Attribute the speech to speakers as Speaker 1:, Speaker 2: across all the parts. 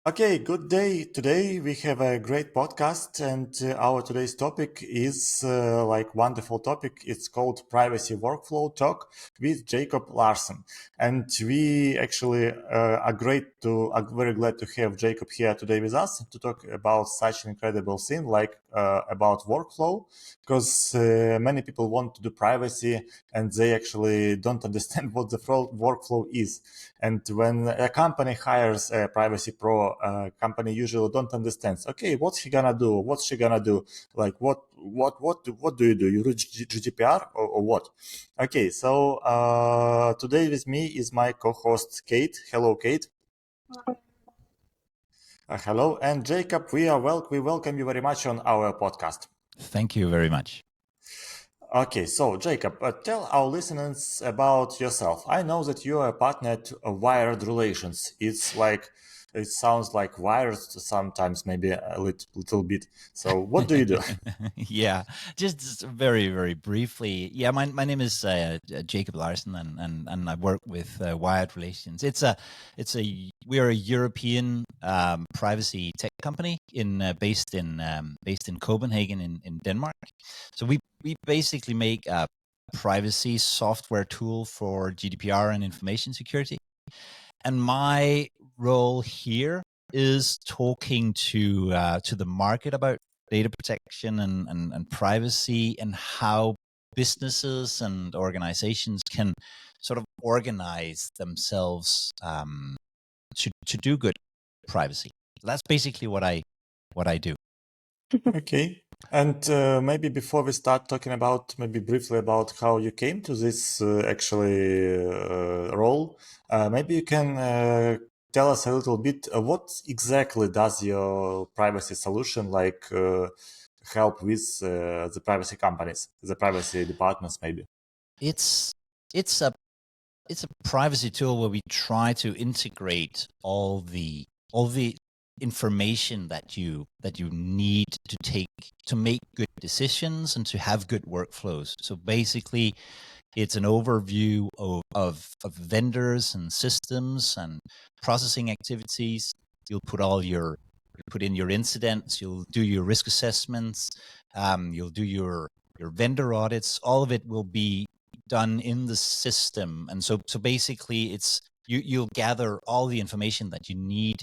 Speaker 1: Okay, good day. Today we have a great podcast, and our today's topic is like wonderful topic. It's called Privacy Workflow Talk with Jacob Larsen, and we actually are very glad to have Jacob here today with us to talk about such an incredible thing like about workflow, because many people want to do privacy and they actually don't understand what the workflow is. And when a company hires a privacy pro, company usually don't understand. Okay, what's he gonna do? What's she gonna do? Like what do you do? You read GDPR or what? Okay, so today with me is my co-host Kate. Hello, Kate. Hello, and Jacob. We welcome you very much on our podcast.
Speaker 2: Thank you very much.
Speaker 1: Okay, so Jacob, tell our listeners about yourself. I know that you are a partner at Wired Relations. It sounds like wired sometimes, maybe a little bit. So, what do you do?
Speaker 2: Yeah, just very, very briefly. Yeah, my name is Jacob Larsen, and I work with Wired Relations. We are a European privacy tech company based in Copenhagen in Denmark. So we basically make a privacy software tool for GDPR and information security. And my role here is talking to the market about data protection and privacy and how businesses and organizations can sort of organize themselves to do good privacy. That's basically what I do.
Speaker 1: Okay. And maybe before we start talking about, maybe briefly about how you came to this role, maybe you can tell us a little bit what exactly does your privacy solution help with the privacy companies, the privacy departments, maybe?
Speaker 2: It's it's a privacy tool where we try to integrate all the information that you need to make good decisions and to have good workflows. So basically, it's an overview of vendors and systems and processing activities. You'll put in your incidents. You'll do your risk assessments. You'll do your vendor audits. All of it will be done in the system, and so basically, you'll gather all the information that you need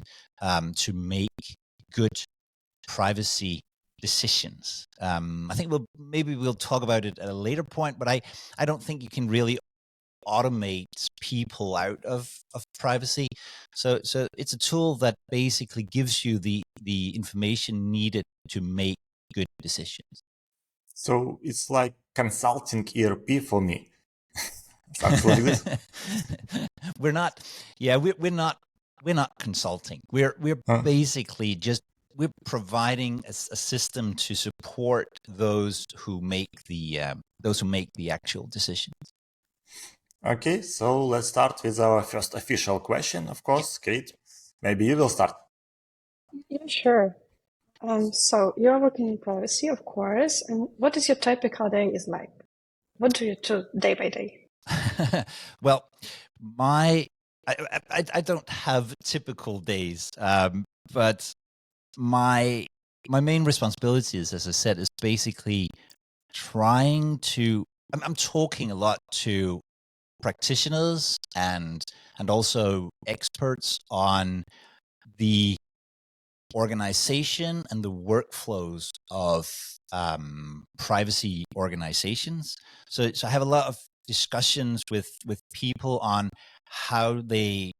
Speaker 2: to make good privacy decisions. I think we'll talk about it at a later point, but I don't think you can really automate people out of privacy. So it's a tool that basically gives you the information needed to make good decisions.
Speaker 1: So it's like consulting ERP for me. Something like this.
Speaker 2: We're not, yeah, we're not consulting. We're
Speaker 1: Huh.
Speaker 2: basically just we're providing a system to support those who make the actual decisions.
Speaker 1: Okay, so let's start with our first official question, of course. Kate, maybe you will start.
Speaker 3: Yeah, sure. So you're working in privacy, of course. And what is your typical day is like? What do you do day by day?
Speaker 2: Well, I don't have typical days, but my main responsibilities, as I said, is basically trying to. I'm talking a lot to practitioners and also experts on the organization and the workflows of privacy organizations. So I have a lot of discussions with people on how they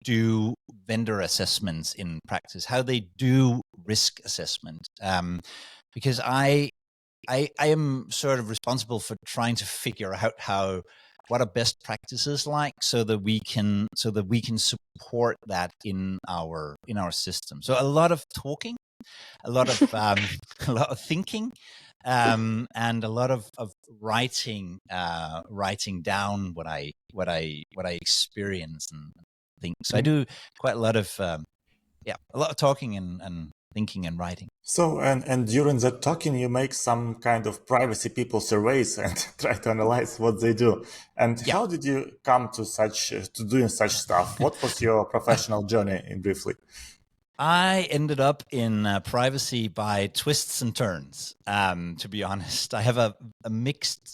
Speaker 2: do vendor assessments in practice, how they do risk assessment, because I am sort of responsible for trying to figure out what are best practices like, so that we can support that in our system. So a lot of talking, a lot of a lot of thinking, and a lot of writing down what I experience and think. So I do quite a lot of a lot of talking and thinking and writing.
Speaker 1: So, and during that talking, you make some kind of privacy people surveys and try to analyze what they do. And
Speaker 2: Yeah.
Speaker 1: how did you come to doing such stuff? What was your professional journey in briefly?
Speaker 2: I ended up in privacy by twists and turns. To be honest, I have a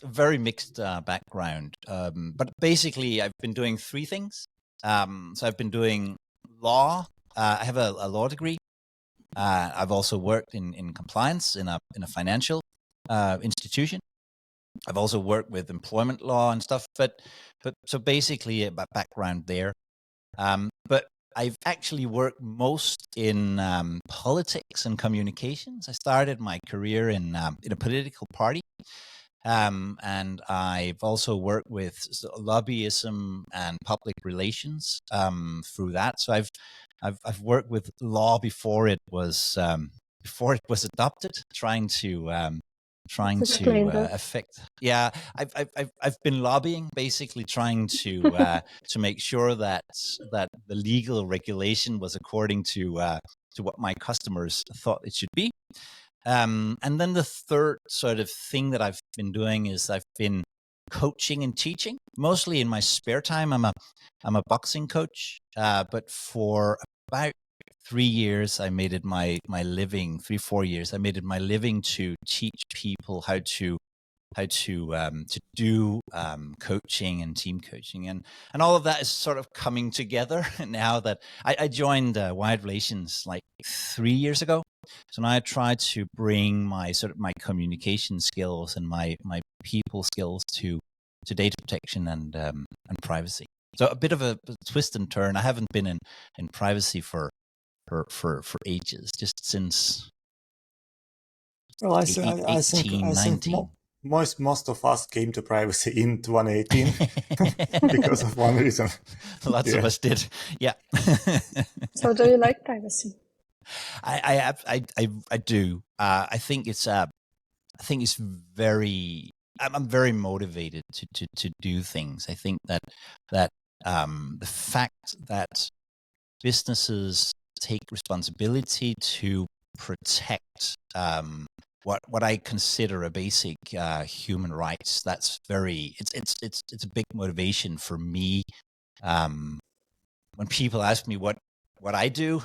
Speaker 2: very mixed background. But basically, I've been doing three things. So I've been doing law. I have a law degree. I've also worked in compliance in a financial institution. I've also worked with employment law and stuff. But so basically, a background there. But I've actually worked most in politics and communications. I started my career in a political party, and I've also worked with lobbyism and public relations through that. So I've worked with law before it was adopted, trying to affect. Yeah, I've been lobbying, basically trying to make sure that the legal regulation was according to what my customers thought it should be. And then the third sort of thing that I've been doing is I've been coaching and teaching, mostly in my spare time. I'm a boxing coach, but for about 3 years, I made it my living. 4 years, I made it my living to teach people how to do coaching and team coaching, and all of that is sort of coming together now that I joined Wired Relations like 3 years ago. So now I try to bring my communication skills and my people skills to data protection and privacy. So a bit of a twist and turn. I haven't been in privacy for ages, just since
Speaker 1: Well, I
Speaker 2: 18,
Speaker 1: think
Speaker 2: 19.
Speaker 1: Most of us came to privacy in 2018 because of one reason.
Speaker 2: Lots of us did. Yeah.
Speaker 3: So do you like privacy?
Speaker 2: I do. I think it's very. I'm very motivated to do things. I think that the fact that businesses take responsibility to protect what I consider a basic human rights. That's very. It's a big motivation for me. When people ask me what I do,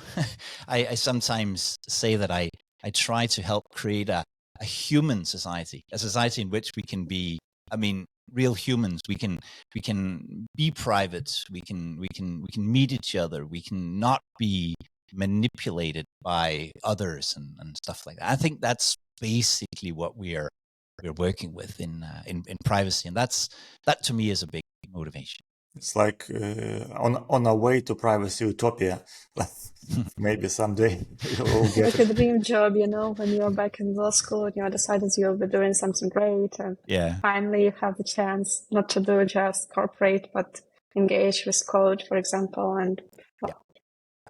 Speaker 2: I sometimes say that I try to help create a human society, a society in which we can be. I mean, real humans. We can be private. We can meet each other. We can not be manipulated by others and stuff like that. I think that's basically what we're working with in privacy, and that to me is a big motivation.
Speaker 1: It's like on a way to privacy utopia. Maybe someday we'll get
Speaker 3: like a dream job, when you're back in law school and you decided you'll be doing something great, and finally you have the chance not to do just corporate, but engage with code, for example, and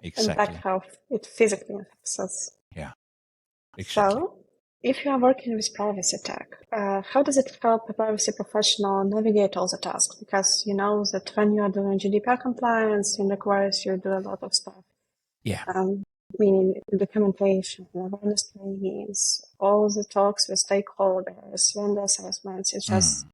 Speaker 2: exactly.
Speaker 3: impact how it physically affects us.
Speaker 2: Yeah, exactly.
Speaker 3: So, if you are working with privacy tech, how does it help a privacy professional navigate all the tasks? Because you know that when you are doing GDPR compliance, it requires you to do a lot of stuff.
Speaker 2: Yeah.
Speaker 3: Meaning documentation, awareness trainings, all the talks with stakeholders, vendor assessments. It's just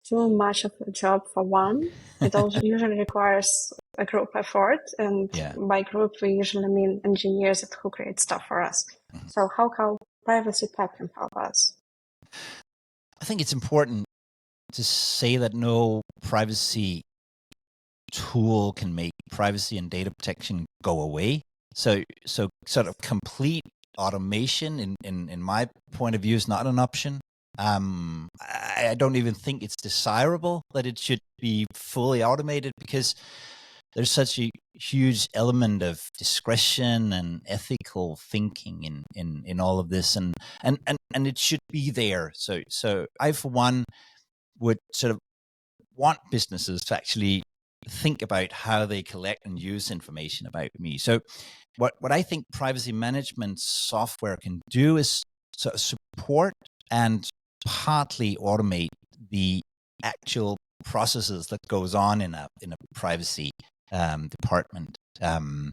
Speaker 3: too much of a job for one. It also usually requires a group effort, and by group we usually mean engineers who create stuff for us. So how privacy tech can help us?
Speaker 2: I think it's important to say that no privacy tool can make privacy and data protection go away. So sort of complete automation, in my point of view, is not an option. I don't even think it's desirable that it should be fully automated, because there's such a huge element of discretion and ethical thinking in all of this, and it should be there. So I, for one, would sort of want businesses to actually think about how they collect and use information about me. So what I think privacy management software can do is sort of support and partly automate the actual processes that goes on in a privacy department. And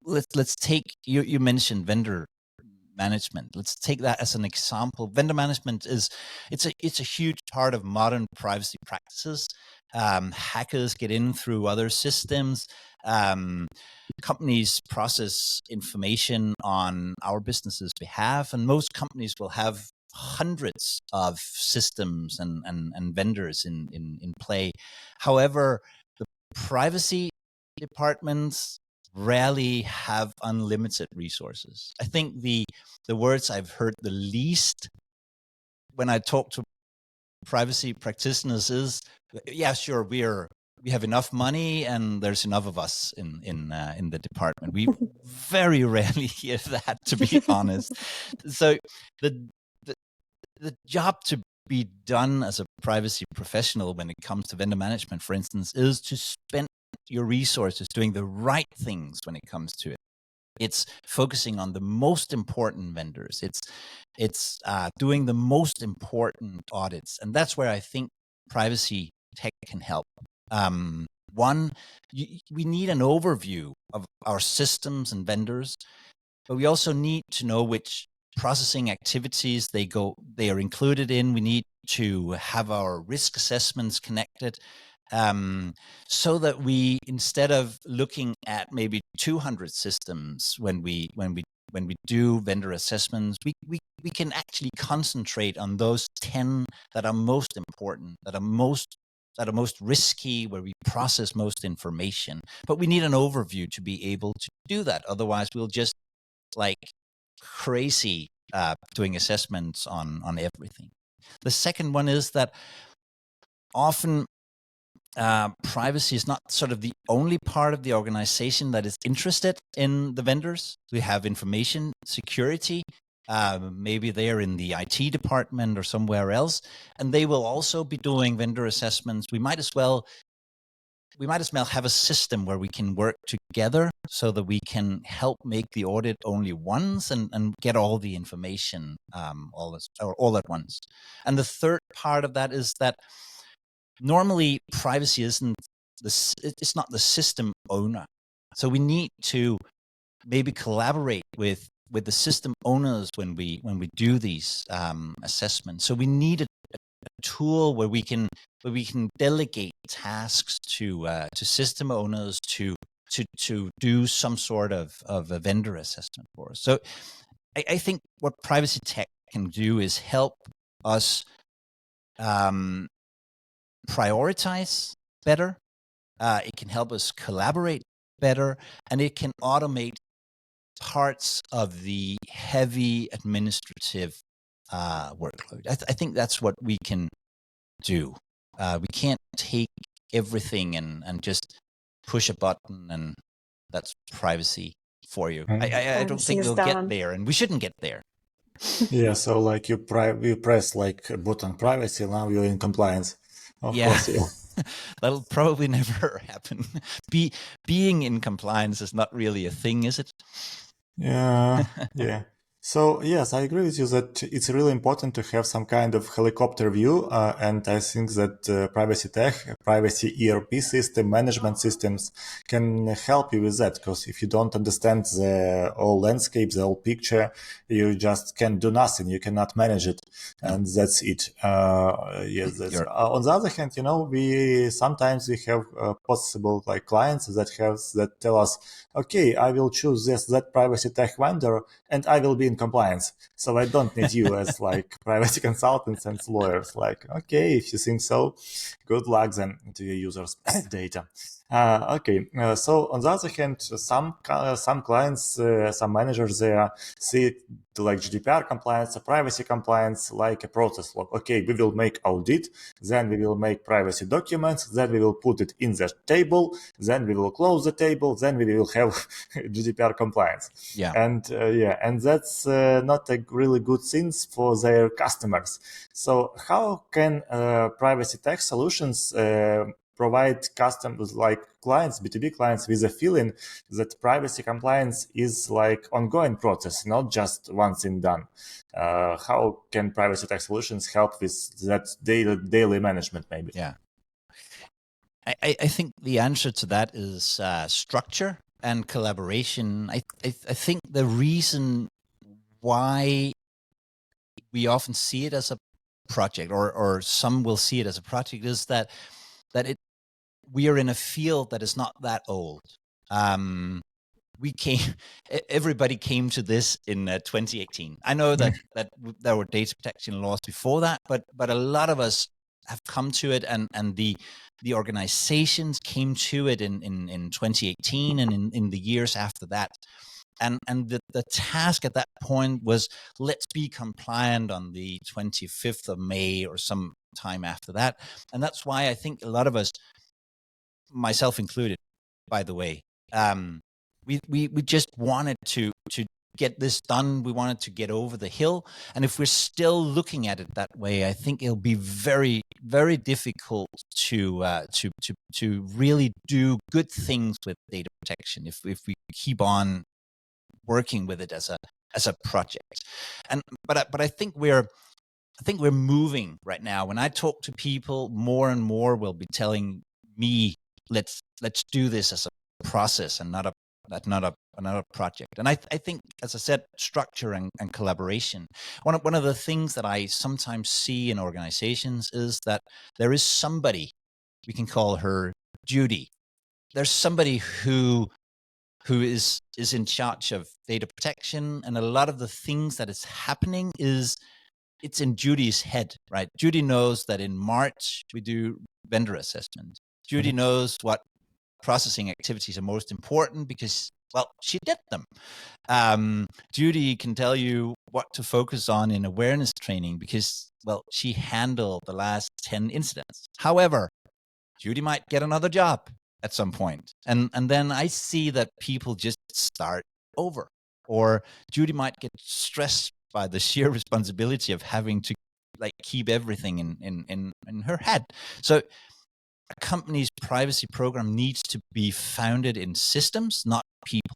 Speaker 2: let's take, you mentioned vendor management. Let's take that as an example. Vendor management it's a huge part of modern privacy practices. Hackers get in through other systems. companies process information on our business's behalf, and most companies will have hundreds of systems and vendors in play. However, the privacy departments rarely have unlimited resources. I think the words I've heard the least when I talk to privacy practitioners is, yeah, sure, we have enough money and there's enough of us in the department. We very rarely hear that, to be honest. So the job to be done as a privacy professional when it comes to vendor management, for instance, is to spend your resources doing the right things when it comes to it. It's focusing on the most important vendors. It's doing the most important audits, and that's where I think privacy tech can help. One, we need an overview of our systems and vendors, but we also need to know which processing activities they are included in. We need to have our risk assessments connected, so that we, instead of looking at maybe 200 systems when we do vendor assessments, we can actually concentrate on those 10 that are most important, that are most risky, where we process most information. But we need an overview to be able to do that. Otherwise, we'll just like crazy doing assessments on everything. The second one is that often privacy is not sort of the only part of the organization that is interested in the vendors. We have information security. Maybe they're in the IT department or somewhere else, and they will also be doing vendor assessments. We might as well have a system where we can work together so that we can help make the audit only once and get all the information all at once. And the third part of that is that normally privacy it's not the system owner. So we need to maybe collaborate with the system owners when we do these assessments. So we need a tool where we can delegate tasks to system owners to do some sort of a vendor assessment for us. So I think what privacy tech can do is help us prioritize better. It can help us collaborate better, and it can automate parts of the heavy administrative workload. I think that's what we can do. We can't take everything and just push a button and that's privacy for you. I don't think we'll get there, and we shouldn't get there.
Speaker 1: Yeah, so like you press like a button privacy, now you're in compliance. Of course, yeah.
Speaker 2: That'll probably never happen. Being in compliance is not really a thing, is it?
Speaker 1: Yeah, yeah. So yes, I agree with you that it's really important to have some kind of helicopter view, and I think that privacy tech, privacy ERP system, management systems can help you with that. Because if you don't understand the whole landscape, the whole picture, you just can do nothing. You cannot manage it, and that's it. Yes. That's, on the other hand, we sometimes have possible like clients that tell us, okay, I will choose that privacy tech vendor, and I will be in compliance. So I don't need you as like privacy consultants and lawyers. Like, okay, if you think so, good luck then to your users' data. So on the other hand, some clients, some managers, they see it like GDPR compliance, privacy compliance, like a process log. Okay, we will make audit, then we will make privacy documents, then we will put it in the table, then we will close the table, then we will have GDPR compliance.
Speaker 2: Yeah.
Speaker 1: And that's not a really good thing for their customers. So how can privacy tech solutions provide customers like clients, B2B clients, with a feeling that privacy compliance is like ongoing process, not just one thing done? How can privacy tech solutions help with that daily management maybe?
Speaker 2: Yeah. I think the answer to that is structure and collaboration. I think the reason why we often see it as a project, or some will see it as a project, is that we are in a field that is not that old. everybody came to this in 2018. I know that there were data protection laws before that, but a lot of us have come to it, and the organizations came to it in 2018 and in the years after that. And the task at that point was, let's be compliant on the 25th of May or some time after that. And that's why I think a lot of us, myself included, by the way, we just wanted to get this done. We wanted to get over the hill. And if we're still looking at it that way, I think it'll be very, very difficult to really do good things with data protection if we keep on working with it as a project. But I think we're moving right now. When I talk to people, more and more will be telling me, let's do this as a process and not a project. And I think, as I said, structure and collaboration. One of the things that I sometimes see in organizations is that there is somebody, we can call her Judy. There's somebody who is in charge of data protection, and a lot of the things that is happening it's in Judy's head, right? Judy knows that in March we do vendor assessment. Judy knows what processing activities are most important because, well, she did them. Judy can tell you what to focus on in awareness training because, well, she handled the last 10 incidents. However, Judy might get another job at some point. And then I see that people just start over, or Judy might get stressed by the sheer responsibility of having to keep everything in her head. So a company's privacy program needs to be founded in systems, not people.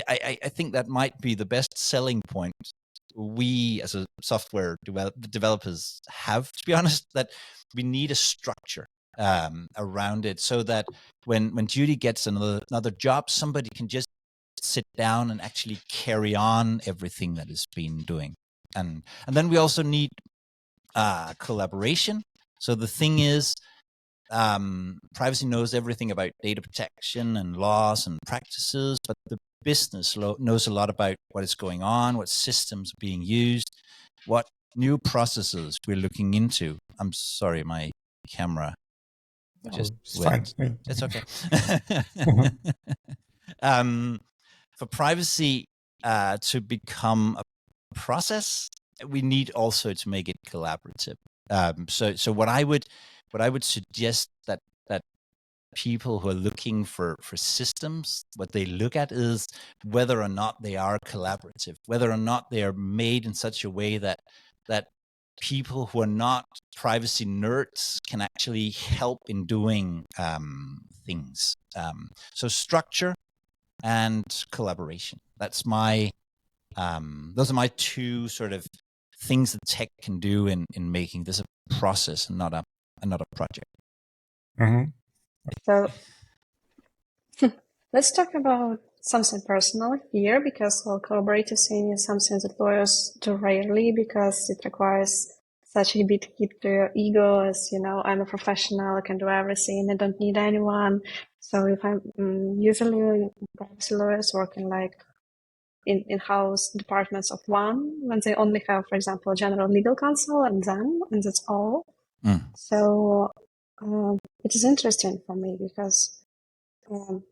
Speaker 2: I think that might be the best selling point we as a software developers have, to be honest, that we need a structure around it so that when Judy gets another job, somebody can just sit down and actually carry on everything that is being doing. And then we also need collaboration. So the thing is, privacy knows everything about data protection and laws and practices, but the business knows a lot about what is going on, what systems are being used, what new processes we're looking into. I'm sorry, my camera just went.
Speaker 1: Fine.
Speaker 2: It's okay. For privacy to become a process, we need also to make it collaborative. So what I would suggest that people who are looking for systems, what they look at is whether or not they are collaborative, whether or not they are made in such a way that people who are not privacy nerds can actually help in doing things. So structure and collaboration. That's my those are my two sort of things that tech can do in making this a process and not a project.
Speaker 1: Mm-hmm.
Speaker 3: So let's talk about something personal here, because collaborative thing is something that lawyers do rarely because it requires such a big hit to your ego, as I'm a professional, I can do everything, I don't need anyone. So if I'm usually privacy lawyers working in-house departments of one, when they only have, for example, a general legal counsel and that's all. So it is interesting for me because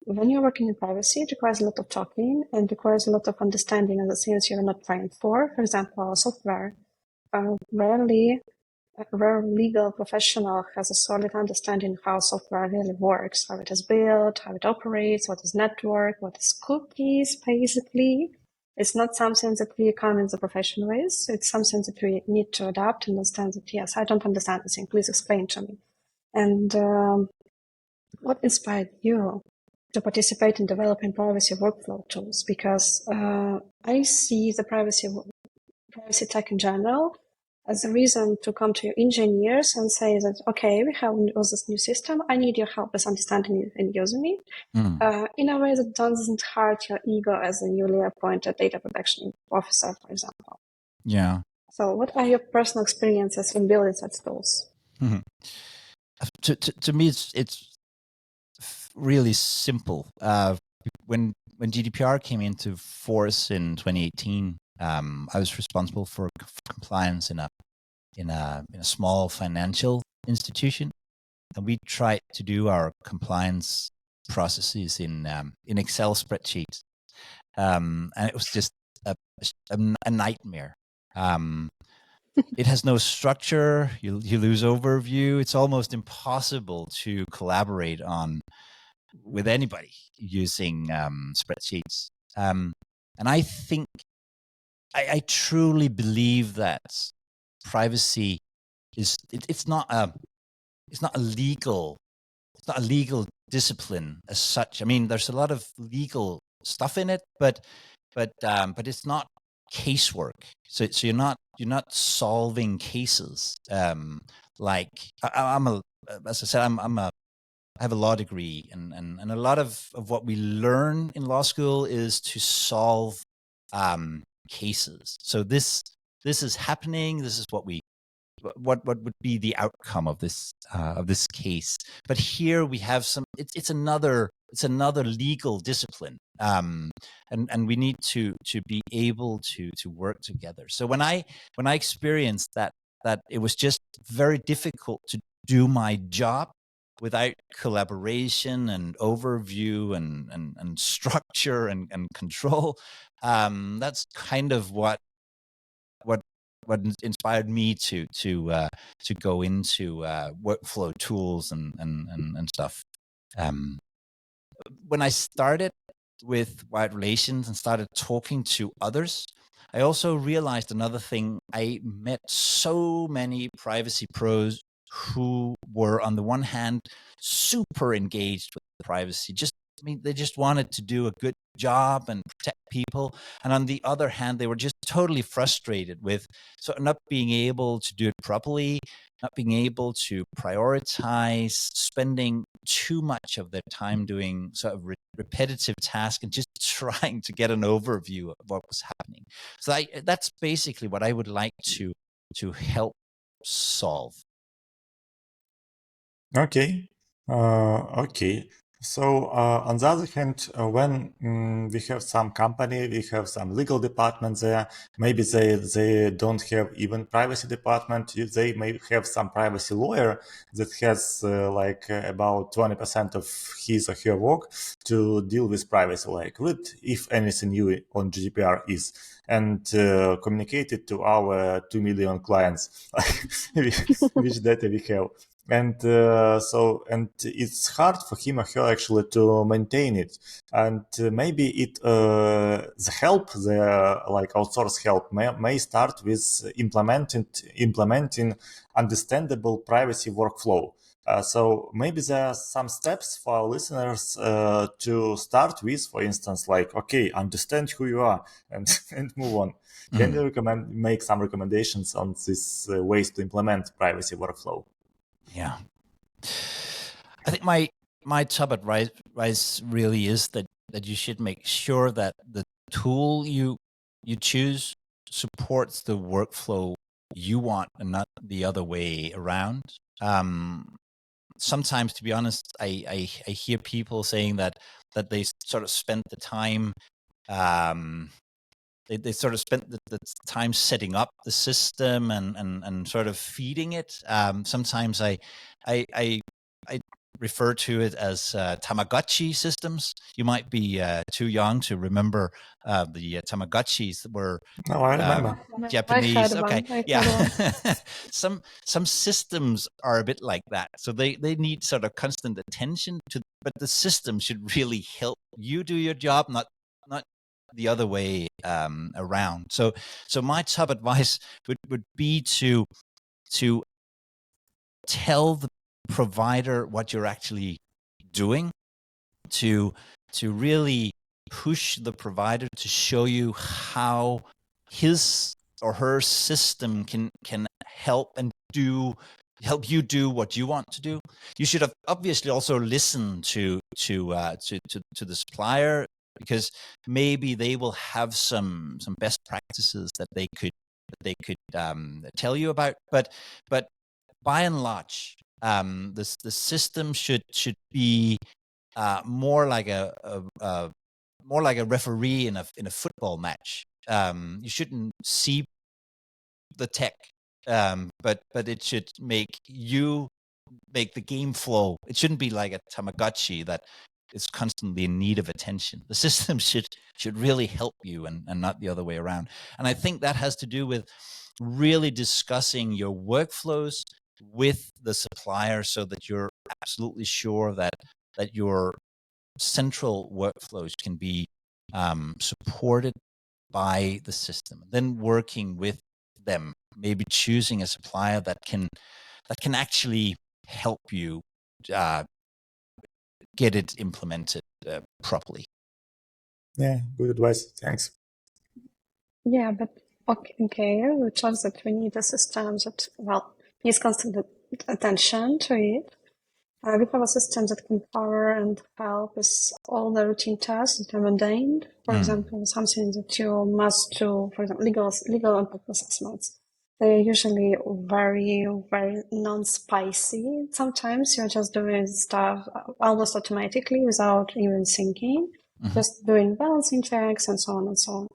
Speaker 3: when you're working in privacy, it requires a lot of talking and requires a lot of understanding of the things you're not trained for. For example, software. Rarely a legal professional has a solid understanding how software really works, how it is built, how it operates, what is network, what is cookies, basically. It's not something that we come in the profession with. It's something that we need to adapt and understand that, yes, I don't understand this thing. Please explain to me. And what inspired you to participate in developing privacy workflow tools? Because I see the privacy tech in general as a reason to come to your engineers and say that, okay, we have this new system. I need your help with understanding it and using it in a way that doesn't hurt your ego as a newly appointed data protection officer, for example.
Speaker 2: Yeah.
Speaker 3: So what are your personal experiences in building such tools?
Speaker 2: Mm-hmm. To me, it's really simple. When when GDPR came into force in 2018, I was responsible for compliance in a small financial institution, and we tried to do our compliance processes in Excel spreadsheets, and it was just a nightmare. It has no structure. You lose overview. It's almost impossible to collaborate with anybody using spreadsheets. And I think I truly believe that privacy it's not a legal discipline as such. I mean, there's a lot of legal stuff in it, but it's not casework. So you're not solving cases. Like as I said, I have a law degree, and a lot of what we learn in law school is to solve cases. So this is happening. This is what would be the outcome of this case. But here we have it's another legal discipline, and we need to be able to work together. So when I experienced that it was just very difficult to do my job without collaboration and overview and structure and control, that's kind of what inspired me to go into workflow tools and stuff. When I started with wired relations and started talking to others, I also realized another thing. I met so many privacy pros who were, on the one hand, super engaged with privacy. They just wanted to do a good job and protect people. And on the other hand, they were just totally frustrated with sort of not being able to do it properly, not being able to prioritize, spending too much of their time doing sort of repetitive tasks and just trying to get an overview of what was happening. So that's basically what I would like to help solve.
Speaker 1: Okay. Okay. So on the other hand, when we have some company, we have some legal department there. Maybe they don't have even privacy department. They may have some privacy lawyer that has about 20% of his or her work to deal with privacy, like read if anything new on GDPR is, and communicate it to our 2 million clients, which data we have. And it's hard for him or her actually to maintain it, and maybe the outsource help may start with implementing understandable privacy workflow. So maybe there are some steps for our listeners to start with. For instance, like, okay, understand who you are and move on. Can you make some recommendations on these ways to implement privacy workflow?
Speaker 2: Yeah, I think my top advice really is that you should make sure that the tool you choose supports the workflow you want and not the other way around. Sometimes, to be honest, I hear people saying that they sort of spent the time. They sort of spent the time setting up the system and sort of feeding it. Sometimes I refer to it as Tamagotchi systems. You might be too young to remember the Tamagotchis that were
Speaker 1: I remember.
Speaker 2: Japanese.
Speaker 3: I
Speaker 2: Yeah. Some systems are a bit like that. So they need sort of constant attention but the system should really help you do your job, not the other way around. So my top advice would be to tell the provider what you're actually doing, to really push the provider to show you how his or her system can help you do what you want to do. You should have obviously also listen to the supplier, because maybe they will have some best practices that they could tell you about. But by and large, the system should be more like a more like a referee in a football match. You shouldn't see the tech, but it should make the game flow. It shouldn't be like a Tamagotchi that is constantly in need of attention. The system should really help you and not the other way around. And I think that has to do with really discussing your workflows with the supplier so that you're absolutely sure that your central workflows can be supported by the system. Then working with them, maybe choosing a supplier that can actually help you get it implemented properly.
Speaker 1: Yeah, good advice. Thanks.
Speaker 3: Yeah, but okay, which shows that we need a system that, well, needs constant attention to it. We have a system that can cover and help with all the routine tasks that are mundane. For example, something that you must do, for example, legal impact assessments. They're usually very, very non-spicy. Sometimes you're just doing stuff almost automatically without even thinking, just doing balancing checks and so on and so on.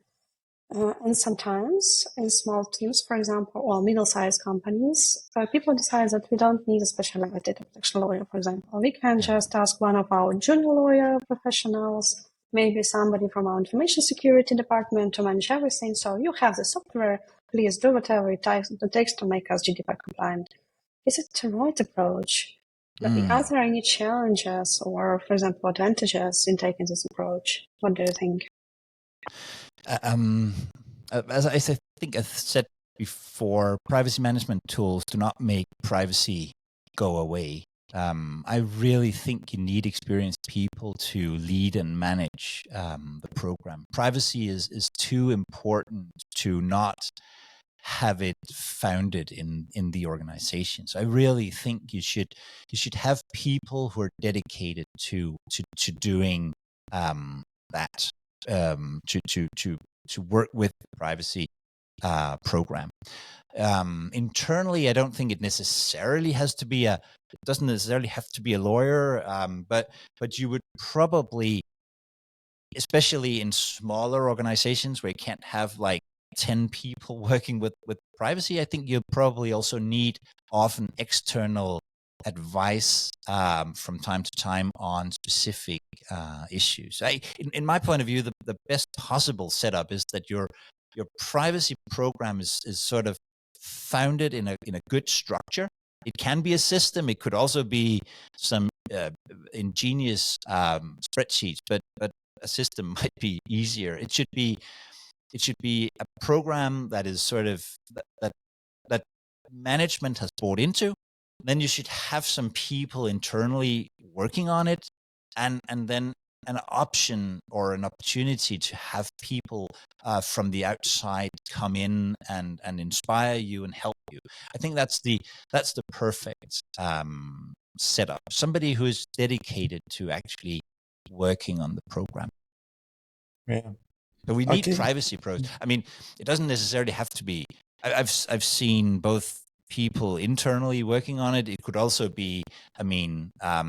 Speaker 3: And sometimes in small teams, for example, or middle-sized companies, people decide that we don't need a specialized data protection lawyer, for example. We can just ask one of our junior lawyer professionals, maybe somebody from our information security department to manage everything. So you have the software, please do whatever it takes to make us GDPR compliant. Is it the right approach? Are there any challenges or, for example, advantages in taking this approach? What do you think?
Speaker 2: As I think I said before, privacy management tools do not make privacy go away. I really think you need experienced people to lead and manage the program. Privacy is too important to not have it founded in the organization. So I really think you should have people who are dedicated to doing that. To work with the privacy program. Internally, I don't think it necessarily has to be doesn't necessarily have to be a lawyer, but you would probably, especially in smaller organizations where you can't have like 10 people working with privacy, I think you probably also need often external advice from time to time on specific issues. In my point of view, the best possible setup is that your privacy program is sort of founded in a good structure. It can be a system. It could also be some ingenious spreadsheets, but a system might be easier. It should be a program that is sort of that management has bought into. Then you should have some people internally working on it, and then an option or an opportunity to have people from the outside come in and inspire you and help you. I think that's the perfect setup. Somebody who is dedicated to actually working on the program.
Speaker 1: Yeah.
Speaker 2: But we need privacy pros. I mean, it doesn't necessarily have to be. I've seen both people internally working on it. It could also be, I mean, a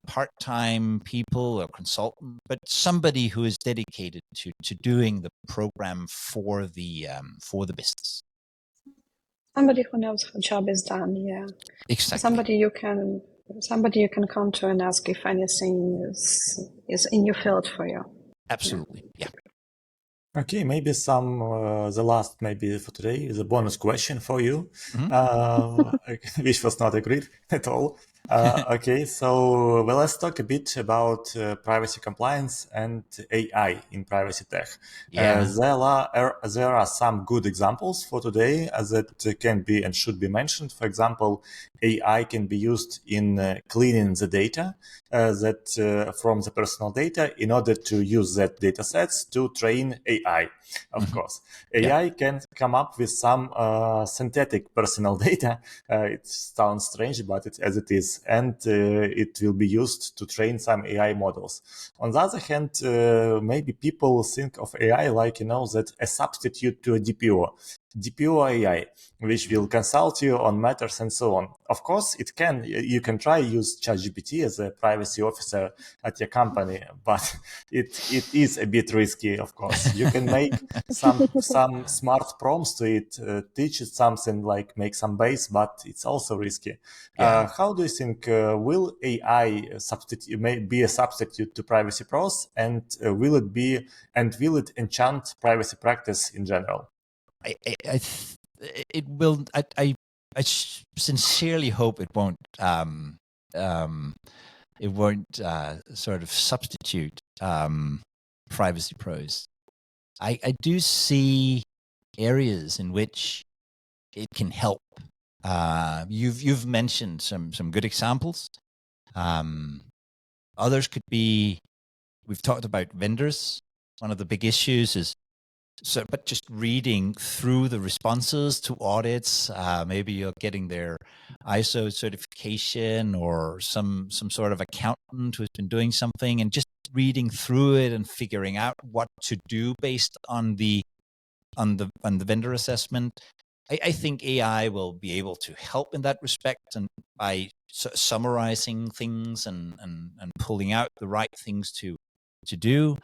Speaker 2: part-time people or consultant, but somebody who is dedicated to doing the program for the business.
Speaker 3: Somebody who knows how job is done. Yeah,
Speaker 2: exactly.
Speaker 3: Somebody you can come to and ask if anything is in your field for you.
Speaker 2: Absolutely. Yeah.
Speaker 1: Okay, maybe the last maybe for today is a bonus question for you, which was not agreed at all. Okay, so let's talk a bit about privacy compliance and AI in privacy tech.
Speaker 2: Yeah.
Speaker 1: There are some good examples for today that can be and should be mentioned. For example, AI can be used in cleaning the data from the personal data in order to use that data sets to train AI. Of course, AI can come up with some synthetic personal data. It sounds strange, but it's as it is, and it will be used to train some AI models. On the other hand, maybe people think of AI like that a substitute to a DPO. DPO AI, which will consult you on matters and so on. Of course, you can try use ChatGPT as a privacy officer at your company, but it is a bit risky. Of course, you can make some smart prompts to it, teach it something, like make some base, but it's also risky.
Speaker 2: Yeah.
Speaker 1: How do you think will AI be a substitute to privacy pros, and will it enchant privacy practice in general?
Speaker 2: It will. I sincerely hope it won't. It won't sort of substitute privacy pros. I do see areas in which it can help. You've mentioned some good examples. Others could be. We've talked about vendors. One of the big issues is. But just reading through the responses to audits, maybe you're getting their ISO certification or some sort of accountant who's been doing something, and just reading through it and figuring out what to do based on the vendor assessment. I think AI will be able to help in that respect, and by summarizing things and pulling out the right things to do.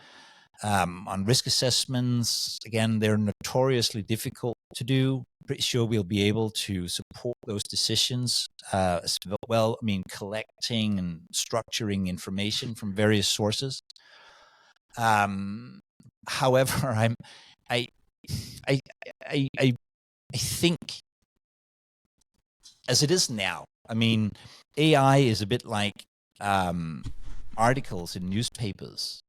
Speaker 2: On risk assessments, again, they're notoriously difficult to do. Pretty sure we'll be able to support those decisions as well. I mean, collecting and structuring information from various sources. However, I think, as it is now, I mean, AI is a bit like articles in newspapers.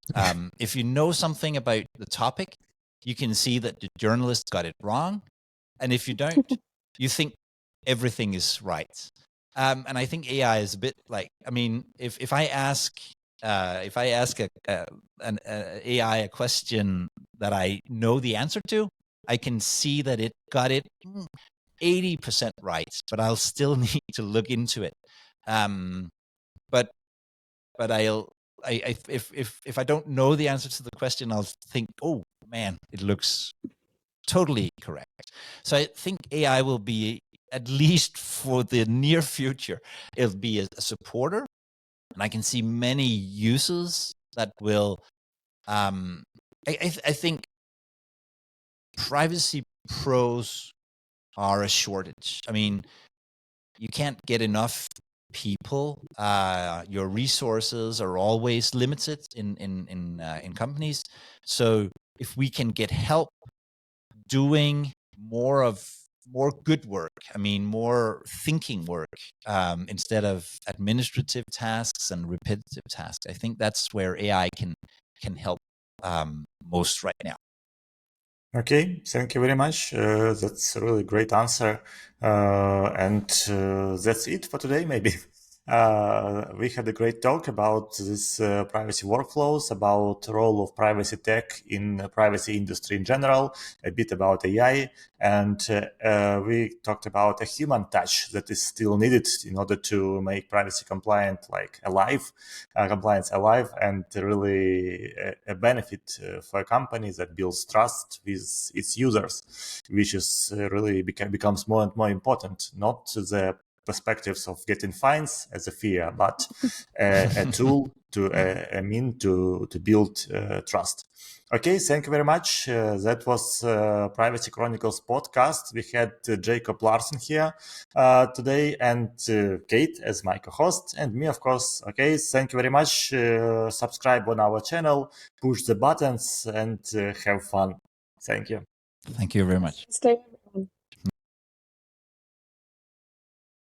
Speaker 2: If you know something about the topic, you can see that the journalist got it wrong, and if you don't, you think everything is right. And I think AI is a bit like, I mean, if I ask an AI a question that I know the answer to, I can see that it got it 80% right, but I'll still need to look into it. But if I don't know the answer to the question, I'll think, oh man, it looks totally correct. So I think AI will be, at least for the near future, it'll be a supporter, and I can see many uses that will. I think privacy pros are a shortage. I mean, you can't get enough people. Your resources are always limited in companies. So if we can get help doing more good work, I mean, more thinking work, instead of administrative tasks and repetitive tasks, I think that's where AI can help most right now.
Speaker 1: Okay, thank you very much. That's a really great answer. And that's it for today, maybe. We had a great talk about this privacy workflows, about the role of privacy tech in the privacy industry in general, a bit about AI, and we talked about a human touch that is still needed in order to make privacy compliance alive, and really a benefit for a company that builds trust with its users, which is really becomes more and more important, not the perspectives of getting fines as a fear, but a tool a mean to build trust. Okay, thank you very much. That was Privacy Chronicles podcast. We had Jacob Larsen here today, and Kate as my co-host, and me, of course. Okay, thank you very much. Subscribe on our channel, push the buttons, and have fun. Thank you.
Speaker 2: Thank you very much.
Speaker 3: Stay